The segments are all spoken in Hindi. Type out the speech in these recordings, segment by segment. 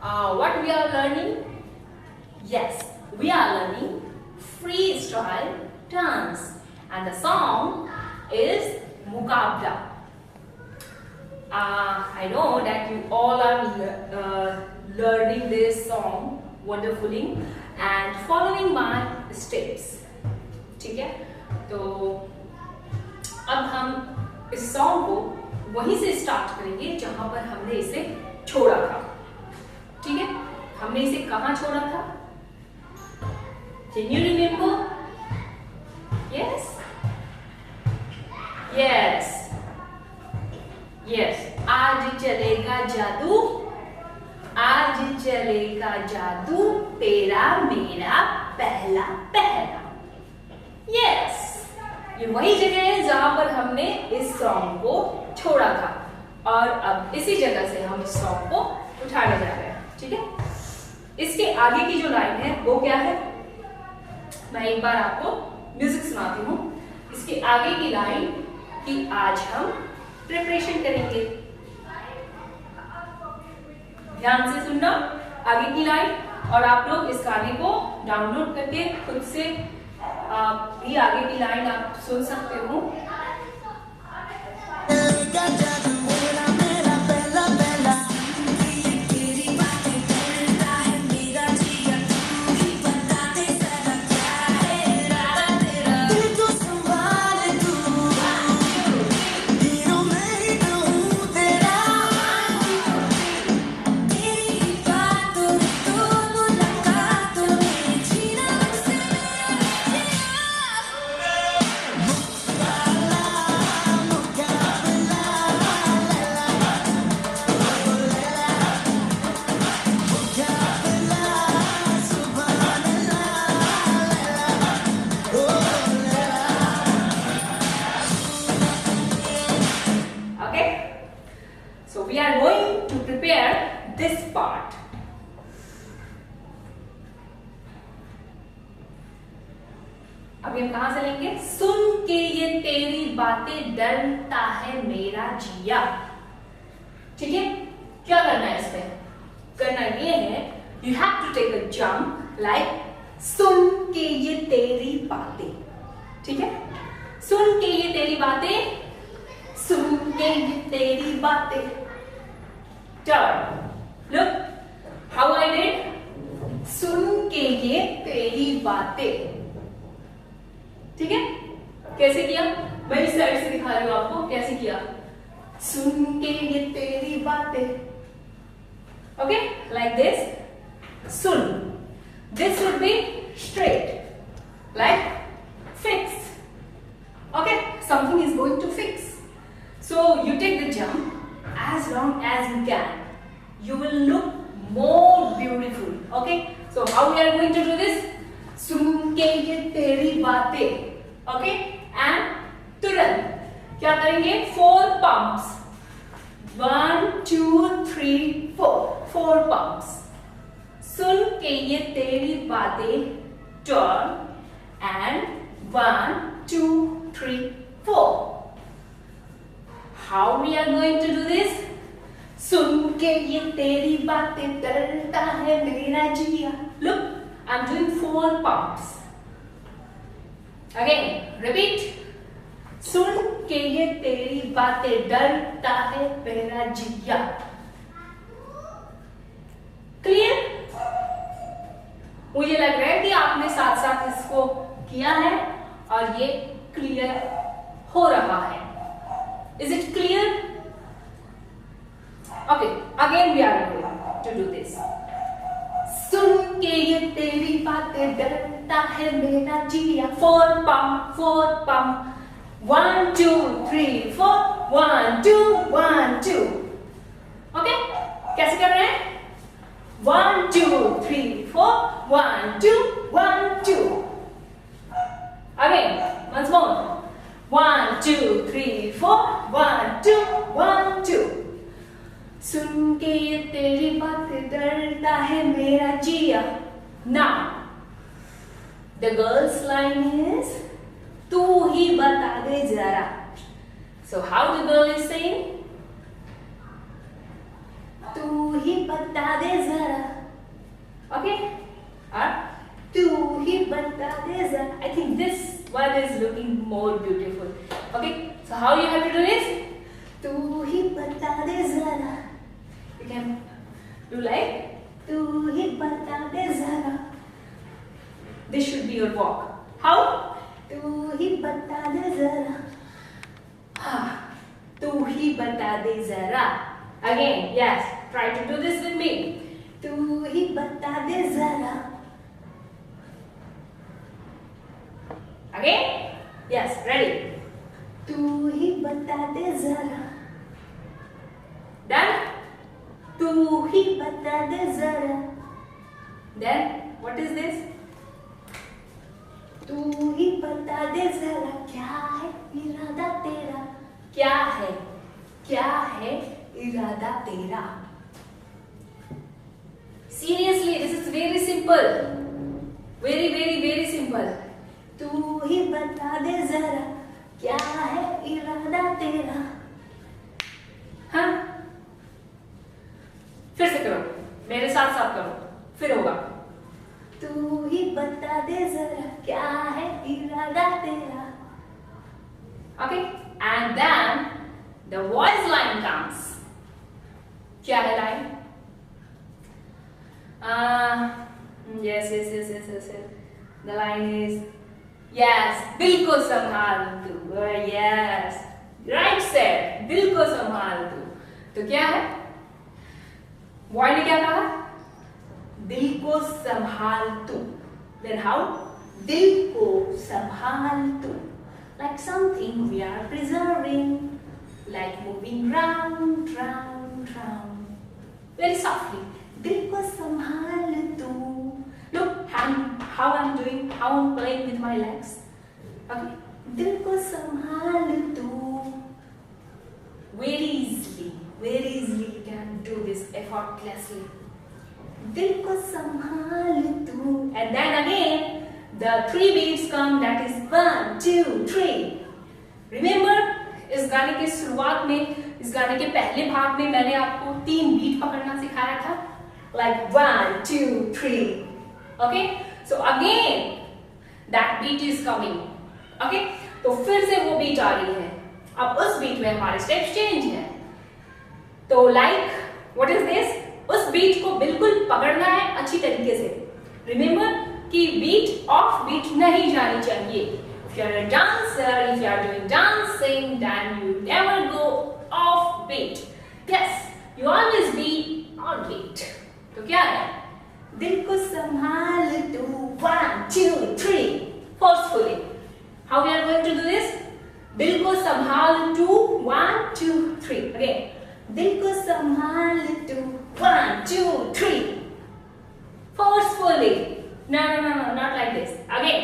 what we are learning? Yes, we are learning freestyle dance, and the song is Mukabla. I know that you all are learning this song wonderfully and following my steps. ठीक है, तो अब हम इस सॉन्ग को वहीं से स्टार्ट करेंगे जहां पर हमने इसे छोड़ा था. ठीक है, हमने इसे कहां छोड़ा था? Can you remember? Yes? Yes. Yes. आज चलेगा जादू, आज चलेगा जादू, तेरा मेरा पहला पहला. Yes. ये वही जगह है जहां पर हमने इस सॉन्ग को छोड़ा था और अब इसी जगह से हम इस सॉन्ग को उठाने जा रहे हैं. ठीक है, इसके आगे की जो लाइन है वो क्या है? मैं एक बार आपको म्यूजिक सुनाती हूँ. इसके आगे की लाइन कि आज हम प्रिपरेशन करेंगे. ध्यान से सुनना आगे की लाइन, और आप लोग इस गाने को डाउनलोड करके खुद से भी आगे की लाइन आप सुन सकते हो. We are going to prepare this part. अभी हम कहां से लेंगे? सुन के ये तेरी बातें डरता है मेरा जिया. ठीक है, क्या करना है इसमें? करना ये है, you have to take a jump like सुन के ये तेरी बातें. ठीक है, सुन के ये तेरी बातें, सुन के ये तेरी बातें. Turn. Look how I did. सुन के ये तेरी बातें. ठीक है, कैसे किया? मैं इस साइड से दिखा रही हूं आपको कैसे किया. सुन के ये तेरी बातें. Okay, like this. Soon. This would be straight, like fix. Okay, something is going to fix. So you take the jump as long as you can. You will look more beautiful. Okay, so how we are going to do this? सुन के ये तेरी बातें. Okay, and तुरंत क्या करेंगे? 4 pumps. 1 2 3 4. 4 pumps. सुन के ये तेरी बातें. Turn and 1 2 3 4. How we are going to do this? सुन के ये तेरी बातें डरता है मेरा जिया. Look, I'm doing 4 pumps. Again, repeat. सुन के ये तेरी बातें डरता है मेरा जिया. Clear? मुझे लग रहा है कि आपने साथ साथ इसको किया है और ये क्लियर हो रहा है. Is it clear? Okay, again we are going to do this. सुन के ये तेरी बातें डरता है मेरा जिया. 4 pump, 4 pump. 1 2 3 4. 1 2 1 2. Okay, कैसे कर रहे हैं? 1 2 3 4. 1 2 1 2. Again, once more. 1 2 3 4. 1 2 1 2. सुन के ये तेरी बातें डरता है मेरा जिया. Now, the girl's line is तू ही बता दे जरा. So how the girl is saying? तू ही बता दे जरा. Okay? Or तू ही बता दे जरा. I think this one is looking more beautiful. Okay? So how you have to do this? तू ही बता दे जरा. You can do like तू ही बता दे जरा. This should be your walk. How? तू ही बता दे जरा. तू ही बता दे जरा. Again, yes. Try to do this with me. तू ही बता दे जरा. Again? Yes, ready. तू ही बता दे जरा. Done? तू ही बता दे जरा. Then what is this? तू ही बता दे जरा क्या है इरादा तेरा. क्या है इरादा तेरा. Seriously, this is very simple. Very, very, very simple. तू ही बता दे जरा क्या है इरादा तेरा. हाँ, फिर से करो, मेरे साथ साथ करो, फिर होगा. तू ही बता दे जरा क्या है इरादा तेरा. Okay, and then the voice line comes. क्या है line? Yes. The line is yes. दिल को संभाल तू. Yes, right said. दिल को संभाल तू. तो क्या है? Boy ने क्या कहा? दिल को संभाल तू. Then how? दिल को संभाल तू. Like something we are preserving, like moving round. Very softly. दिल को संभाल तू. Look how I'm doing, how I'm playing with my legs. Okay. दिल को संभाल तू. Very easily you can do this effortlessly. दिल को संभाल तू. And then again the 3 beats come, that is 1, 2, 3. Remember, इस गाने की शुरुआत में, इस गाने के पहले भाग में मैंने आपको 3 बीट पकड़ना सिखाया था. Like 1, 2, 3. Okay? So again that beat is coming. Okay? तो फिर से वो बीट आ रही है. अब उस बीट में हमारे स्टेप्स चेंज है. तो like what is this? उस बीट को बिल्कुल पकड़ना है अच्छी तरीके से. Remember कि बीट ऑफ बीट नहीं जानी चाहिए. If you are a dancer, if you are doing dancing, then you never go off beat. Yes, you always be on beat. तो क्या है? दिल को संभाल तू. 1, 2, 3. Forcefully. How we are going to do this? दिल को संभाल तू. 1, 2, 3. Again. दिल को संभाल तू. 1, 2, 3. Forcefully. No, not like this. Again,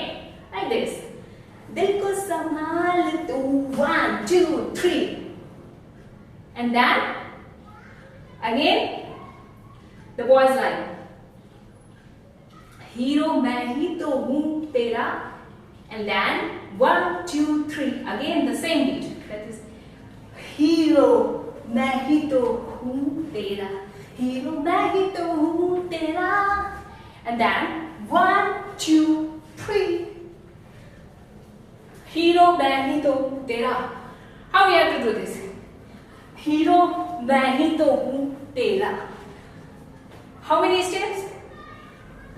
like this. दिल को संभाल तू. 1, 2, 3. And then again the voice line. Hero मैं ही तो हूँ तेरा. And then 1, 2, 3. Again the same beat. That is hero मैं ही तो हूँ तेरा. हीरो मैं ही तो हूँ तेरा. And then 1, 2, 3. हीरो मैं ही तो हूँ तेरा. How we have to do this? Hero मैं ही तो हूँ तेरा. How many steps?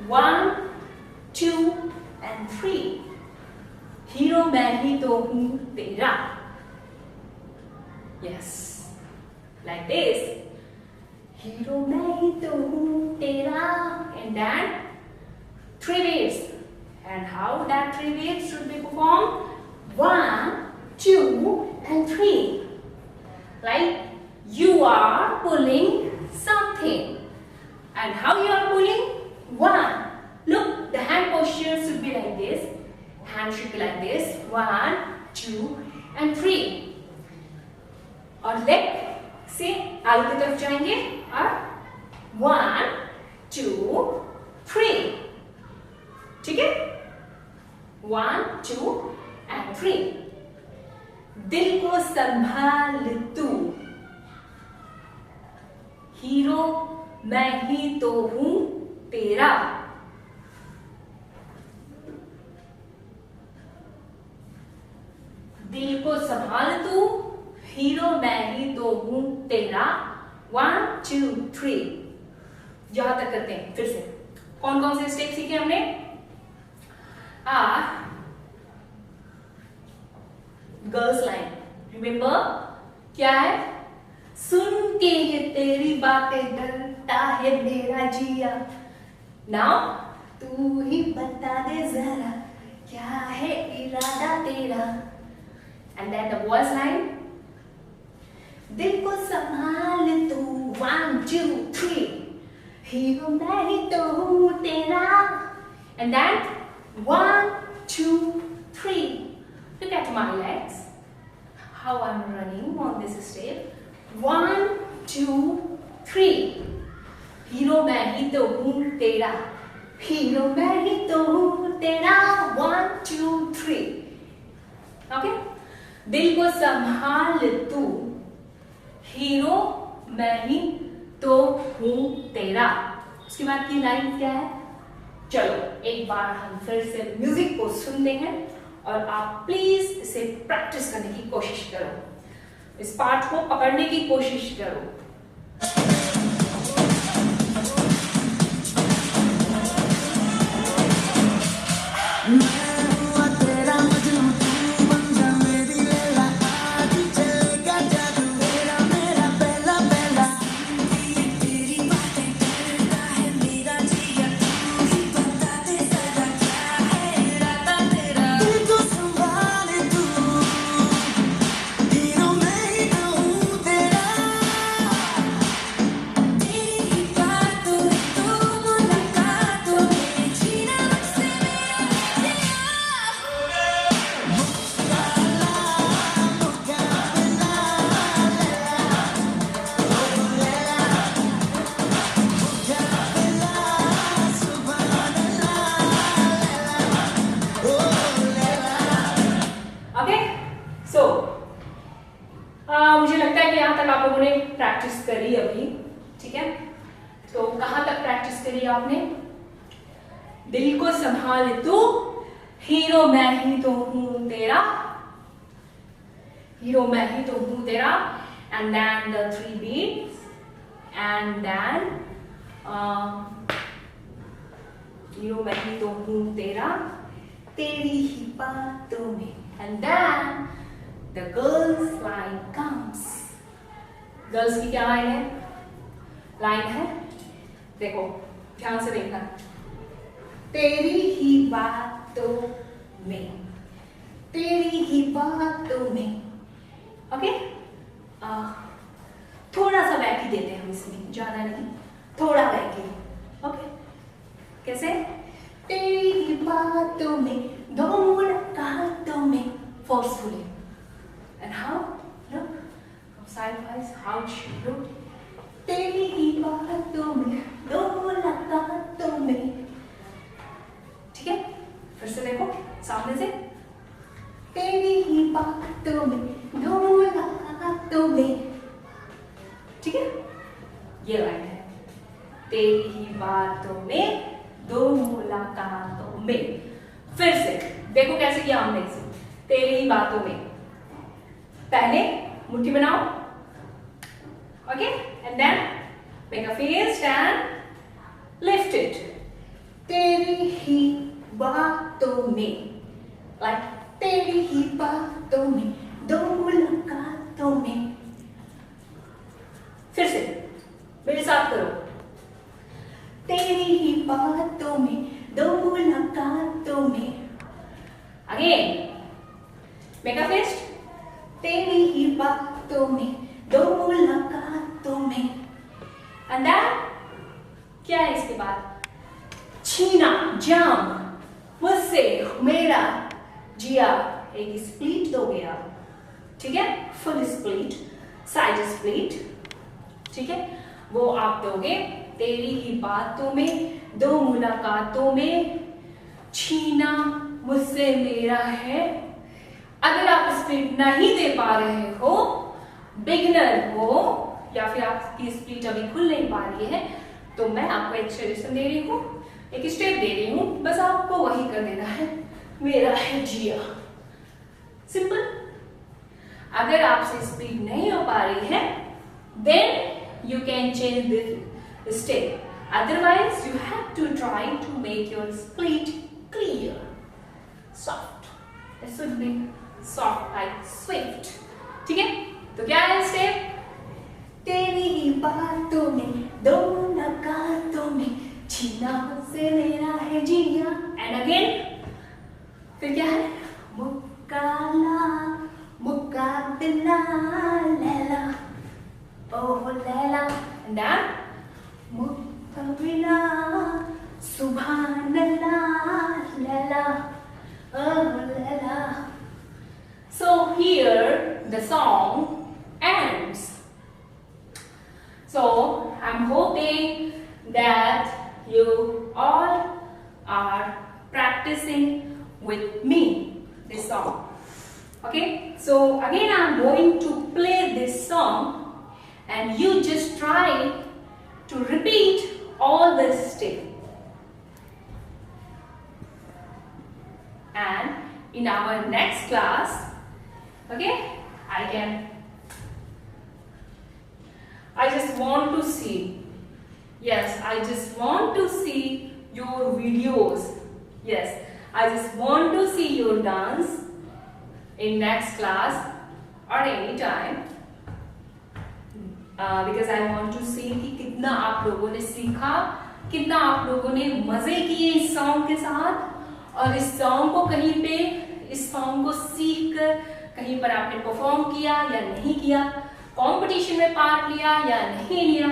1, 2, and 3. Hero मैं ही तो हूँ तेरा. Yes, like this. हीरो मैं ही तो हूँ तेरा. And then 3 beats. And how that 3 beats should be performed? 1, 2, and 3. Like you are pulling something. And how you are pulling? 1. Look, the hand posture should be like this. Hand should be like this. 1, 2, and 3. और लेग से आगे की तरफ जाएंगे और 1, 2, 3. ठीक है? 1, 2, and 3. दिल को संभाल तू. हीरो मैं ही तो हूँ तेरा, दिल को संभाल तू, हीरो मैं ही तो हूं तेरा। 1 2 3 यहां तक करते हैं। फिर से कौन कौन से स्टेप सीखे हमने? गर्ल्स लाइन, रिमेंबर क्या है? सुन के ये तेरी बातें डरता है मेरा जिया। नाउ तू ही बता दे जरा क्या है इरादा तेरा। And then the voice line, दिल को संभाल तू, 1 2 3 हीरो मैं ही तो हूं तेरा। And then 1 2 3 look at my legs, how I'm running on this step. 1 2 3 hero मैं ही तो हूं तेरा, हीरो मैं ही तो हूं तेरा। 1 2 3 ओके। दिल को संभाल तू, हीरो मैं ही तो हूं तेरा। उसके बाद की लाइन क्या है? चलो एक बार हम फिर से म्यूजिक को सुनते हैं और आप प्लीज इसे प्रैक्टिस करने की कोशिश करो, इस पार्ट को पकड़ने की कोशिश करो। मुझे लगता है कि यहां तक आप लोगों ने प्रैक्टिस करी अभी, ठीक है? तो कहां तक प्रैक्टिस करी आपने? दिल को संभाल तू, हीरो मैं ही तो हूं तेरा, हीरो मैं ही तो हूं तेरा। And then the 3 beats, and then hero मैं ही तो हूं तेरा, तेरी ही बातों में। And then the girls line comes. Girls की क्या लाइन है? लाइन है, देखो ध्यान से देखना, तेरी ही बातों में, तेरी ही बातों में। ओके, थोड़ा सा वैकी देते हैं हम इसमें, ज्यादा नहीं, थोड़ा वैकी। ओके, कैसे? तेरी ही बातों में, दो मुलाकातों में, forcefully. And how? Look from sidewise. How she look. तेरी ही बातों में, दो मुलाकातों में। ठीक है? फिर से देखो सामने से, तेरी ही बातों में, दो मुलाकातों में। ठीक है? ये लाइन है, तेरी ही बातों में, दो मुलाकातों में। फिर से देखो कैसे किया हमने इसे, तेरी ही बातों में। पहले मुट्ठी बनाओ, okay, and then make a fist and lift it. तेरी ही बातों में, लाइक तेरी ही बातों में, दो मुलाकातों में। फिर से मेरे साथ करो, तेरी ही बातों में, दो मुलाकातों में। अगेन मेक अ फिस्ट, तेरी ही बातों में, दो मुलाकातों में। एंड देन क्या है इसके बाद? छीना, जाम, मुझसे मेरा जिया। एक स्प्लिट दोगे आप, ठीक है? फुल स्प्लिट, साइड स्प्लिट, ठीक है? वो आप दोगे तेरी ही बातों में, दो मुलाकातों में, छीना मुझसे मेरा है। अगर आप स्प्लिट नहीं दे पा रहे हो, बिगिनर हो, या फिर आपकी स्प्लिट अभी खुल नहीं पा रही है, तो मैं आपको एक सजेशन दे रही हूँ, एक स्टेप दे रही हूँ, बस आपको वही कर देना है, मेरा है जिया। सिंपल। अगर आपसे स्पीड नहीं हो पा रही है then you can change this step, otherwise you have to try to make your speed clear, soft, it should be soft like swift. ठीक है, तो क्या है स्टेप? तेरी ही बातों में, दो नगातों में, छीना मुझसे मेरा है जिया। एंड अगेन, फिर क्या है? मुक्काला मुकाबला लैला, ओह लैला, एंड देन मुकाबला सुभान अल्लाह लैला, ओह Laila. So here the song ends. So I'm hoping that you all are practicing with me this song. Okay, so again I'm going to play this song and you just try to repeat all the steps. And in our next class, okay, I just want to see, yes, I just want to see your videos. Yes, I just want to see your dance in next class or any time, because I want to see कि कितना आप लोगों ने सीखा, कितना आप लोगों ने मजे किए इस सॉन्ग के साथ, और इस सॉन्ग को कहीं पे, इस सॉन्ग को सीख कर कहीं पर आपने परफॉर्म किया या नहीं किया, कंपटीशन में पार्ट लिया या नहीं लिया,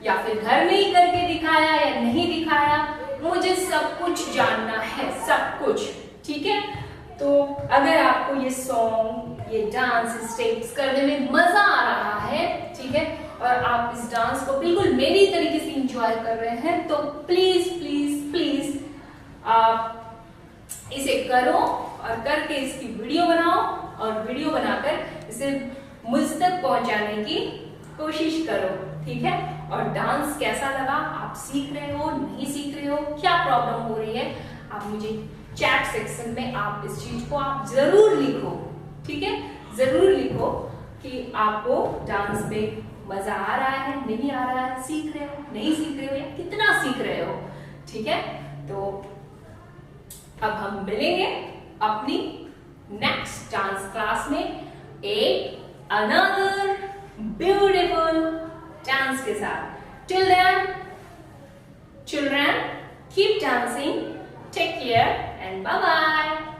या फिर घर में ही करके दिखाया या नहीं दिखाया, मुझे सब कुछ जानना है, सब कुछ। ठीक है, तो अगर आपको ये सॉन्ग, ये डांस स्टेप्स करने में मजा आ रहा है, ठीक है, और आप इस डांस को बिल्कुल मेरी तरीके से एंजॉय कर रहे हैं, तो प्लीज प्लीज प्लीज आप इसे करो और करके इसकी वीडियो बनाओ, और वीडियो बनाकर इसे मुझ तक पहुंचाने की कोशिश करो। ठीक है, और डांस कैसा लगा, आप सीख रहे हो, नहीं सीख रहे हो, क्या प्रॉब्लम हो रही है, आप मुझे चैट सेक्शन में आप इस चीज को आप जरूर लिखो। ठीक है, जरूर लिखो कि आपको डांस में मजा आ रहा है, नहीं आ रहा है, सीख रहे हो, नहीं सीख रहे हो, या कितना सीख रहे हो। ठीक है, तो अब हम मिलेंगे अपनी नेक्स्ट डांस क्लास में एक अनदर ब्यूटीफुल डांस के साथ। Till then, children, keep dancing, take care and bye bye.